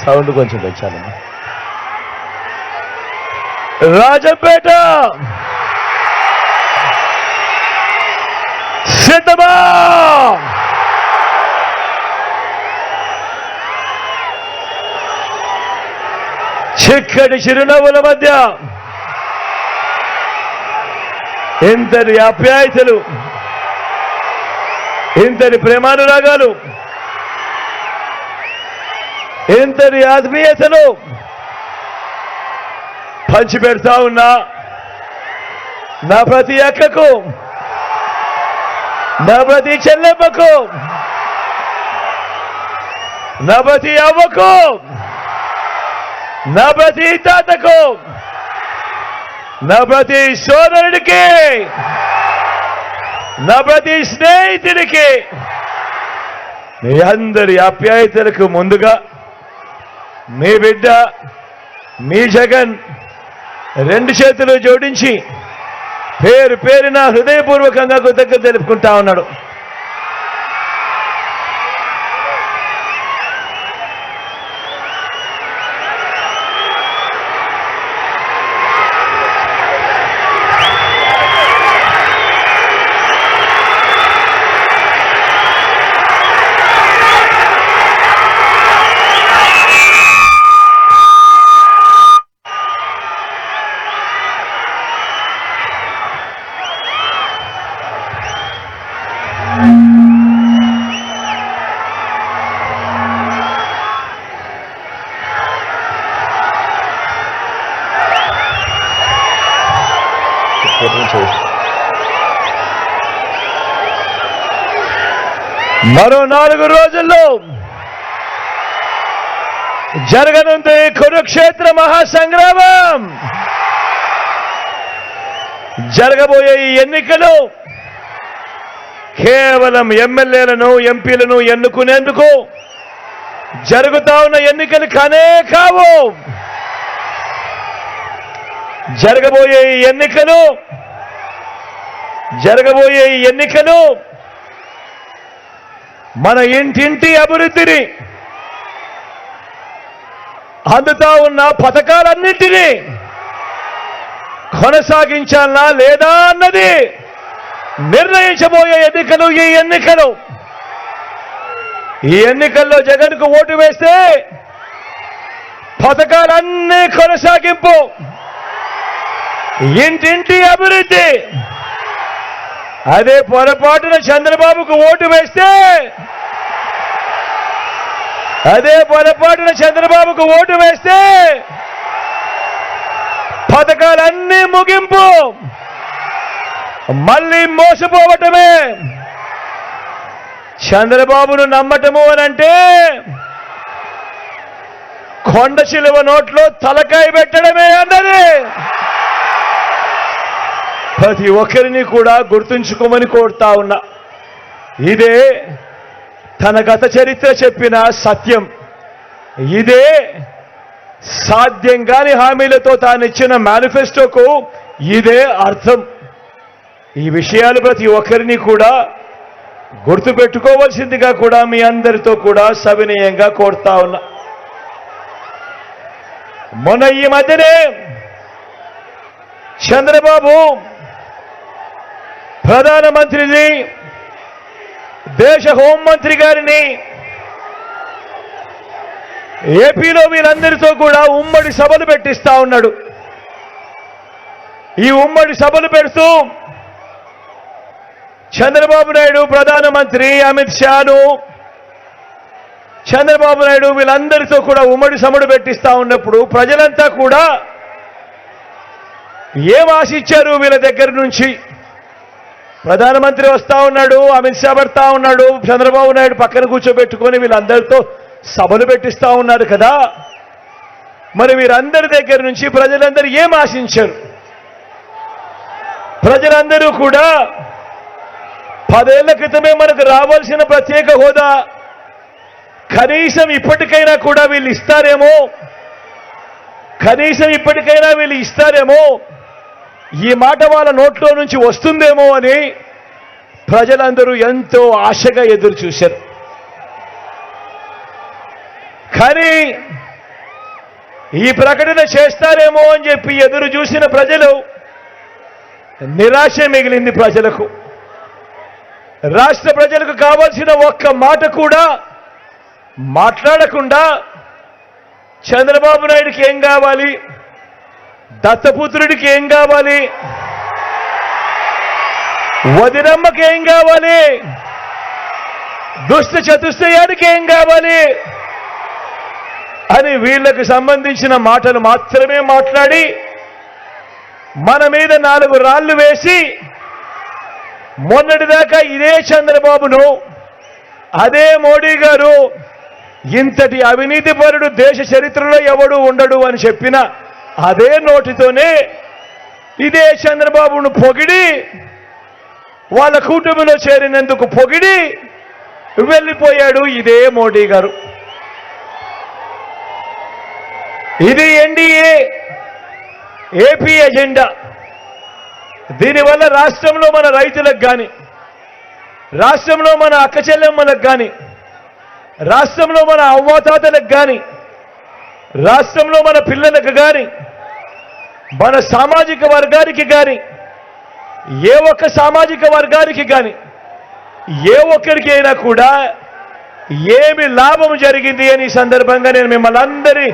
Sound కొంచెం పెంచాలమ్మా. రాజంపేట సిద్ధమా? చిక్కటి చిరునవ్వుల మధ్య ఇంతటి ఆప్యాయతలు, ఇంతటి ప్రేమానురాగాలు, ఇంతటి ఆత్మీయతలు పంచిపెడతా ఉన్నా నా ప్రతి అక్కకు, నా ప్రతి చెల్లెమ్మకు, నా ప్రతి అవ్వకు, నా ప్రతి తాతకు, నా ప్రతి సోదరుడికి, నా ప్రతి స్నేహితుడికి, మీ అందరి ఆప్యాయతలకు ముందుగా మీ బిడ్డ మీ జగన్ రెండు చేతులు జోడించి పేరు పేరున హృదయపూర్వకంగా కృతజ్ఞత తెలుపుకుంటా ఉన్నాడు. మరో 4 రోజుల్లో జరగనుంది కురుక్షేత్ర మహాసంగ్రామం. జరగబోయే ఈ ఎన్నికలు కేవలం ఎమ్మెల్యేలను ఎంపీలను ఎన్నుకునేందుకు జరుగుతా ఉన్న ఎన్నికలు కానే కావు. జరగబోయే ఈ ఎన్నికలు మన ఇంటింటి అభివృద్ధిని, అందుతా ఉన్న పథకాలన్నింటినీ కొనసాగించాలా లేదా అన్నది నిర్ణయించబోయే ఎన్నికలు ఈ ఎన్నికల్లో జగన్కు ఓటు వేస్తే పథకాలన్నీ కొనసాగింపు, ఇంటింటి అభివృద్ధి. అదే పొరపాటున చంద్రబాబుకు ఓటు వేస్తే పథకాలన్నీ ముగింపు, మళ్ళీ మోసపోవటమే. చంద్రబాబును నమ్మటము అనంటే కొండ చిలువ నోట్లో తలకాయ పెట్టడమే అన్నది ప్రతి ఒక్కరిని కూడా గుర్తుంచుకోమని కోరుతా ఉన్నా. ఇదే తన గత చరిత్ర చెప్పిన సత్యం. ఇదే సాధ్యం కాని హామీలతో తానిచ్చిన మేనిఫెస్టోకు ఇదే అర్థం. ఈ విషయాలు ప్రతి ఒక్కరిని కూడా గుర్తుపెట్టుకోవాల్సిందిగా కూడా మీ అందరితో కూడా సవినయంగా కోరుతా ఉన్నా. మొన్న ఈ మధ్యనే చంద్రబాబు ప్రధానమంత్రిని, దేశ హోంమంత్రి గారిని ఏపీలో వీళ్ళందరితో కూడా ఉమ్మడి సభలు పెట్టిస్తా ఉన్నాడు. ఈ ఉమ్మడి సభలు పెడుతూ చంద్రబాబు నాయుడు, ప్రధానమంత్రి అమిత్ షాను, చంద్రబాబు నాయుడు వీళ్ళందరితో కూడా ఉమ్మడి సభలు పెట్టిస్తా ఉన్నప్పుడు ప్రజలంతా కూడా ఏం ఆశించారు వీళ్ళ దగ్గర నుంచి? ప్రధానమంత్రి వస్తా ఉన్నాడు, అమిత్ షా పడతా ఉన్నాడు, చంద్రబాబు నాయుడు పక్కన కూర్చోబెట్టుకొని వీళ్ళందరితో సభలు పెట్టిస్తా ఉన్నారు కదా. మరి వీరందరి దగ్గర నుంచి ప్రజలందరూ ఏం ఆశించారు? ప్రజలందరూ కూడా 10 ఏళ్ల క్రితమే మనకు రావాల్సిన ప్రత్యేక హోదా కనీసం ఇప్పటికైనా కూడా వీళ్ళు ఇస్తారేమో, ఈ మాట వాళ్ళ నోట్లో నుంచి వస్తుందేమో అని ప్రజలందరూ ఎంతో ఆశగా ఎదురు చూశారు. కానీ ఈ ప్రకటన చేస్తారేమో అని చెప్పి ఎదురు చూసిన ప్రజలు నిరాశ మిగిలింది. ప్రజలకు, రాష్ట్ర ప్రజలకు కావాల్సిన ఒక్క మాట కూడా మాట్లాడకుండా చంద్రబాబు నాయుడికి ఏం కావాలి, దత్తపుత్రుడికి ఏం కావాలి, వదినమ్మకి ఏం కావాలి, దుష్ట చతుష్టయానికి ఏం కావాలి అని వీళ్లకు సంబంధించిన మాటలు మాత్రమే మాట్లాడి మన మీద 4 రాళ్లు వేసి మొన్నటిదాకా ఇదే చంద్రబాబును అదే మోడీ గారు ఇంతటి అవినీతిపరుడు దేశ చరిత్రలో ఎవడు ఉండడు అని చెప్పిన అదే నోటితోనే ఇదే చంద్రబాబును పొగిడి వాళ్ళ కూటమిలో చేరినందుకు పొగిడి వెళ్ళిపోయాడు ఇదే మోడీ గారు. ఇది ఎన్డీఏ ఏపీ ఎజెండా. దీనివల్ల రాష్ట్రంలో మన రైతులకు కానీ, రాష్ట్రంలో మన అక్క చెల్లెమ్మలకు కానీ, రాష్ట్రంలో మన అవ్వాతాతలకు కానీ, రాష్ట్రంలో మన పిల్లలకు కానీ, మన సామాజిక వర్గానికి కానీ, ఏ ఒక్క సామాజిక వర్గానికి కానీ, ఏ ఒక్కరికి అయినా కూడా ఏమి లాభం జరిగింది అని ఈ సందర్భంగా నేను మిమ్మల్ని అందరి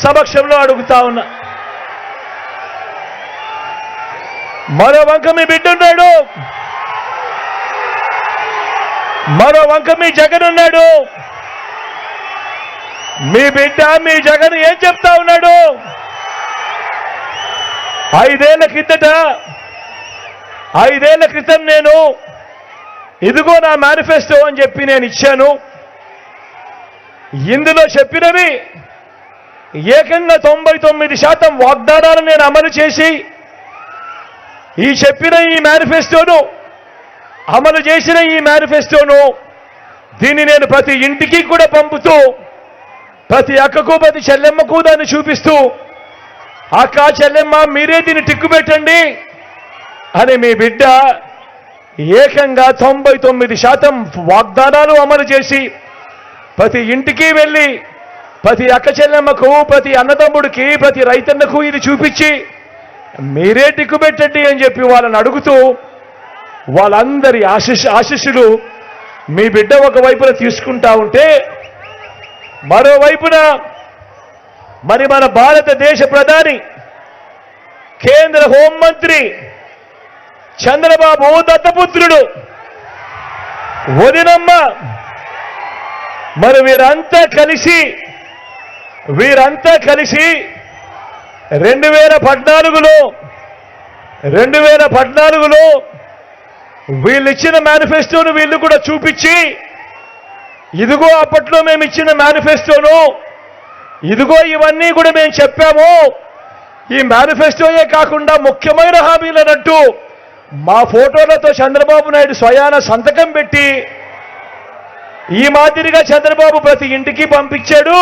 సమక్షంలో అడుగుతా ఉన్నా. మరో వంక మీ బిడ్డ ఉన్నాడు, మరో వంక మీ జగన్ ఉన్నాడు. మీ బిడ్డ మీ జగన్ ఏం చెప్తా ఉన్నాడు? 5 ఏళ్ల క్రితం నేను ఇదిగో నా మేనిఫెస్టో అని చెప్పి నేను ఇచ్చాను. ఇందులో చెప్పినవి ఏకంగా 99% వాగ్దానాలు నేను అమలు చేసి ఈ చెప్పిన ఈ మేనిఫెస్టోను అమలు చేసిన ఈ మేనిఫెస్టోను దీన్ని నేను ప్రతి ఇంటికి కూడా పంపుతూ ప్రతి అక్కకు ప్రతి చెల్లెమ్మకు దాన్ని చూపిస్తూ అక్క చెల్లెమ్మ మీరే దీన్ని టిక్కు పెట్టండి అని మీ బిడ్డ ఏకంగా 99% వాగ్దానాలు అమలు చేసి ప్రతి ఇంటికి వెళ్ళి ప్రతి అక్క చెల్లెమ్మకు ప్రతి అన్నదమ్ముడికి ప్రతి రైతన్నకు ఇది చూపించి మీరే టిక్కు పెట్టండి అని చెప్పి వాళ్ళని అడుగుతూ వాళ్ళందరి ఆశీస్సులు మీ బిడ్డ ఒకవైపున తీసుకుంటా ఉంటే మరోవైపున మరి మన భారతదేశ ప్రధాని కేంద్ర హోంమంత్రి చంద్రబాబు దత్తపుత్రుడు వదినమ్మ మరి వీరంతా కలిసి 2014లో వీళ్ళు ఇచ్చిన మేనిఫెస్టోను వీళ్ళు కూడా చూపించి ఇదిగో అప్పట్లో మేము ఇచ్చిన మేనిఫెస్టోను ఇదిగో ఇవన్నీ కూడా మేము చెప్పాము. ఈ మేనిఫెస్టోయే కాకుండా ముఖ్యమైన హామీలనంటూ మా ఫోటోలతో చంద్రబాబు నాయుడు స్వయాన సంతకం పెట్టి ఈ మాదిరిగా చంద్రబాబు ప్రతి ఇంటికి పంపించాడు.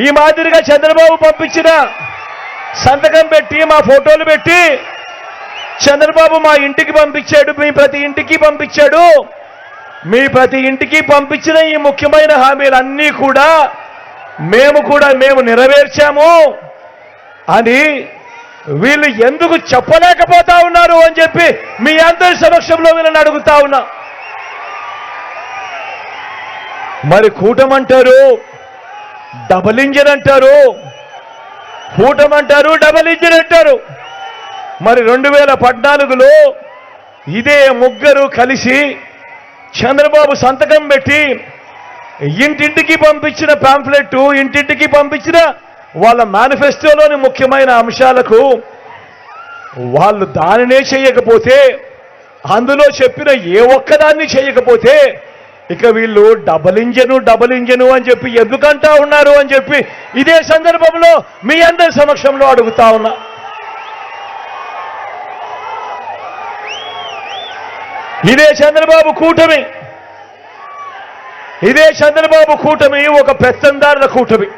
ఈ మాదిరిగా చంద్రబాబు పంపించిన సంతకం పెట్టి మా ఫోటోలు పెట్టి చంద్రబాబు మా ఇంటికి పంపించాడు, మీ ప్రతి ఇంటికి పంపించాడు. మీ ప్రతి ఇంటికి పంపించిన ఈ ముఖ్యమైన హామీలన్నీ కూడా మేము నెరవేర్చాము అని వీళ్ళు ఎందుకు చెప్పలేకపోతా ఉన్నారు అని చెప్పి మీ అందరి సమక్షంలో వీళ్ళని అడుగుతా ఉన్నా. మరి కూటమంటారు, డబుల్ ఇంజిన్ అంటారు, కూటమంటారు, డబుల్ ఇంజిన్ అంటారు. మరి 2014లో ఇదే ముగ్గురు కలిసి చంద్రబాబు సంతకం పెట్టి ఇంటింటికి పంపించిన పాంఫ్లెట్, ఇంటింటికి పంపించిన వాళ్ళ మేనిఫెస్టోలోని ముఖ్యమైన అంశాలకు వాళ్ళు దానినే చేయకపోతే, అందులో చెప్పిన ఏ ఒక్కదాన్ని చేయకపోతే ఇక వీళ్ళు డబుల్ ఇంజను అని చెప్పి ఎందుకంటా ఉన్నారు అని చెప్పి ఇదే సందర్భంలో మీ అందరి సమక్షంలో అడుగుతా ఉన్నా. ఇదే చంద్రబాబు కూటమి ఒక పెత్తందారుల కూటమి.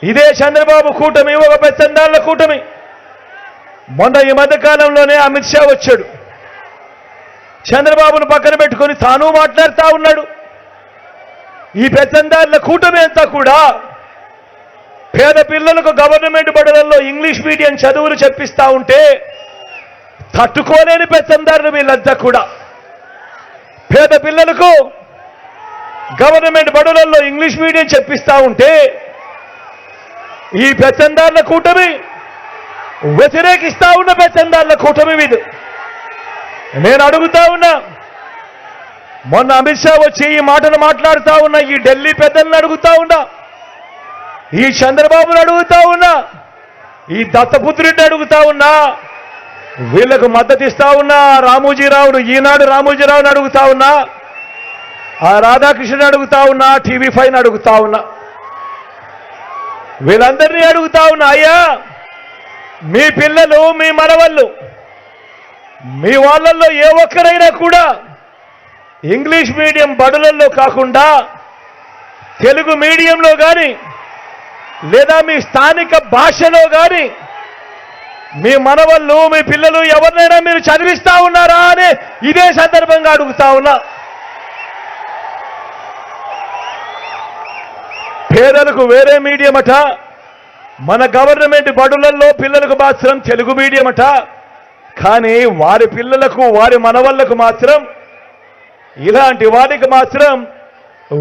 ఇదే చంద్రబాబు కూటమి ఒక పెత్తందారుల కూటమి. మొన్న ఈ మధ్య కాలంలోనే అమిత్ షా వచ్చాడు. చంద్రబాబును పక్కన పెట్టుకొని తాను మాట్లాడుతూ ఉన్నాడు. ఈ పెత్తందారుల కూటమి అంతా కూడా పేద పిల్లలకు గవర్నమెంట్ బడులలో ఇంగ్లీష్ మీడియం చదువులు చెప్పిస్తా ఉంటే తట్టుకోలేని పెత్తందారులు వీళ్ళంతా కూడా. పేద పిల్లలకు గవర్నమెంట్ బడులలో ఇంగ్లీష్ మీడియం చెప్పిస్తా ఉంటే ఈ పెత్తందారుల కూటమి వ్యతిరేకిస్తా ఉన్న పెత్తందారుల కూటమి వీడు. నేను అడుగుతా ఉన్నా, మొన్న అమిత్ షా వచ్చి ఈ మాటలు మాట్లాడుతా ఉన్నా, ఈ ఢిల్లీ పెద్దలను అడుగుతా ఉన్నా, ఈ చంద్రబాబును అడుగుతా ఉన్నా, ఈ దత్తపుత్రుడిని అడుగుతా ఉన్నా, వీళ్లకు మద్దతు ఇస్తా ఉన్నా రామోజీరావును, ఈనాడు రామోజీరావుని అడుగుతా ఉన్నా, ఆ రాధాకృష్ణని అడుగుతా ఉన్నా, TV5 అడుగుతా ఉన్నా, వీళ్ళందరినీ అడుగుతా ఉన్నా, అయ్యా మీ పిల్లలు మీ మనవళ్ళు మీ వాళ్ళల్లో ఏ ఒక్కరైనా కూడా ఇంగ్లీష్ మీడియం బడులలో కాకుండా తెలుగు మీడియంలో కానీ లేదా మీ స్థానిక భాషలో కానీ మీ మనవళ్ళు మీ పిల్లలు ఎవరినైనా మీరు చదివిస్తా ఉన్నారా అని ఇదే సందర్భంగా అడుగుతా ఉన్నా. పేదలకు వేరే మీడియం అట, మన గవర్నమెంట్ బడులలో పిల్లలకు మాత్రం తెలుగు మీడియం అట, కానీ వారి పిల్లలకు వారి మనవళ్లకు మాత్రం ఇలాంటి వారికి మాత్రం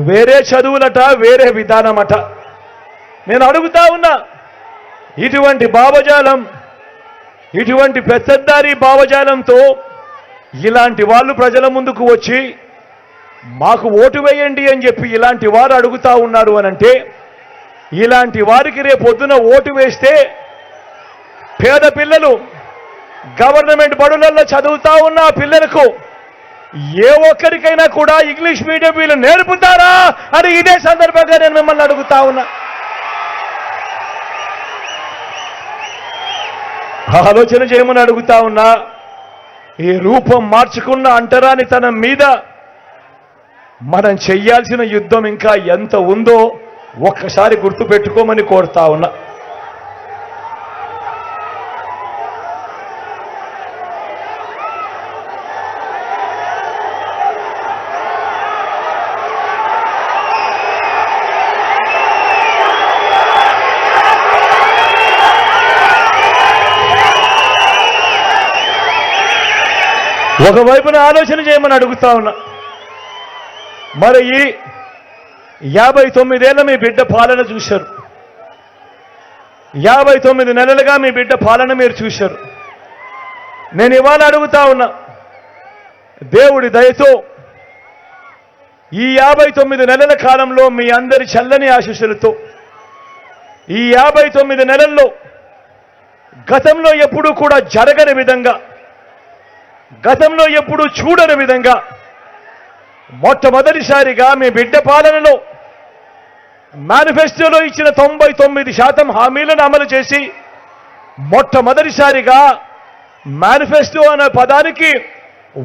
వేరే చదువులట, వేరే విధానమట. నేను అడుగుతా ఉన్నా, ఇటువంటి భావజాలం, ఇటువంటి పెత్తందారీ భావజాలంతో ఇలాంటి వాళ్ళు ప్రజల ముందుకు వచ్చి మాకు ఓటు వేయండి అని చెప్పి ఇలాంటి వారు అడుగుతా ఉన్నారు అనంటే, ఇలాంటి వారికి రేపొద్దున ఓటు వేస్తే పేద పిల్లలు గవర్నమెంట్ బడులలో చదువుతా ఉన్న పిల్లలకు ఏ ఒక్కరికైనా కూడా ఇంగ్లీష్ మీడియం వీళ్ళు నేర్పుతారా అని ఇదే సందర్భంగా నేను మిమ్మల్ని అడుగుతా ఉన్నా. ఆలోచన చేయమని అడుగుతా ఉన్నా. ఈ రూపం మార్చుకున్న అంటరానితనం మీద మనం చెయ్యాల్సిన యుద్ధం ఇంకా ఎంత ఉందో ఒక్కసారి గుర్తుపెట్టుకోమని కోరుతా ఉన్నా. ఒకవైపున ఆలోచన చేయమని అడుగుతా ఉన్నా. మరి ఈ 59 ఏళ్ల మీ బిడ్డ పాలన చూశారు, 59 నెలలుగా మీ బిడ్డ పాలన మీరు చూశారు. నేను ఇవాళ అడుగుతా ఉన్నా, దేవుడి దయతో ఈ 59 నెలల కాలంలో మీ అందరి చల్లని ఆశీస్సులతో ఈ 59 నెలల్లో గతంలో ఎప్పుడూ కూడా జరగని విధంగా, గతంలో ఎప్పుడూ చూడని విధంగా మొట్టమొదటిసారిగా మీ బిడ్డ పాలనలో మేనిఫెస్టోలో ఇచ్చిన 99% హామీలను అమలు చేసి మొట్టమొదటిసారిగా మేనిఫెస్టో అనే పదానికి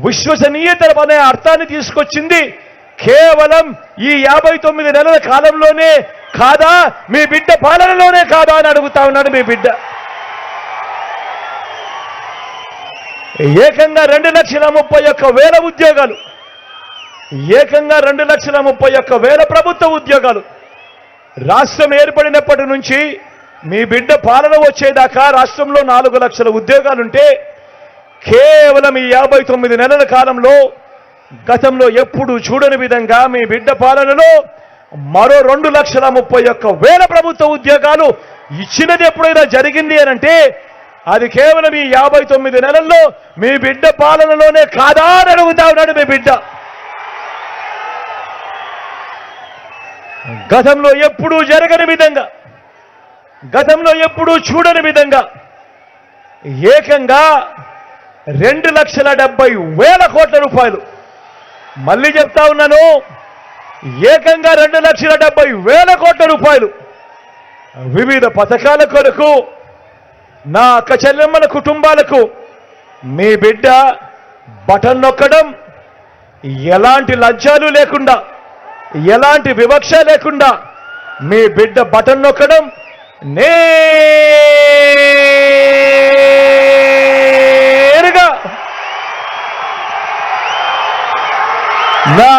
విశ్వసనీయత అనే అర్థాన్ని తీసుకొచ్చింది కేవలం ఈ 59 నెలల కాలంలోనే కాదా, మీ బిడ్డ పాలనలోనే కాదా అని అడుగుతా ఉన్నాడు మీ బిడ్డ. ఏకంగా 2,31,000 ఉద్యోగాలు, ఏకంగా 2,31,000 ప్రభుత్వ ఉద్యోగాలు. రాష్ట్రం ఏర్పడినప్పటి నుంచి మీ బిడ్డ పాలన వచ్చేదాకా రాష్ట్రంలో 4 లక్షల ఉద్యోగాలుంటే కేవలం ఈ 59 నెలల కాలంలో గతంలో ఎప్పుడు చూడని విధంగా మీ బిడ్డ పాలనలో మరో 2,31,000 ప్రభుత్వ ఉద్యోగాలు ఇచ్చినది ఎప్పుడైనా జరిగింది అనంటే అది కేవలం ఈ 59 నెలల్లో మీ బిడ్డ పాలనలోనే కాదా అని అడుగుతా ఉన్నాడు మీ బిడ్డ. గతంలో ఎప్పుడూ జరగని విధంగా, గతంలో ఎప్పుడూ చూడని విధంగా ఏకంగా 2,70,000 కోట్ల రూపాయలు, మళ్ళీ చెప్తా ఉన్నాను, ఏకంగా 2,70,000 కోట్ల రూపాయలు వివిధ పథకాల కొరకు నా అక్క చెల్లెమ్మల కుటుంబాలకు మీ బిడ్డ బటన్ నొక్కడం, ఎలాంటి లంచాలు లేకుండా, ఎలాంటి వివక్ష లేకుండా మీ బిడ్డ బటన్ నొక్కడం నేరుగా నా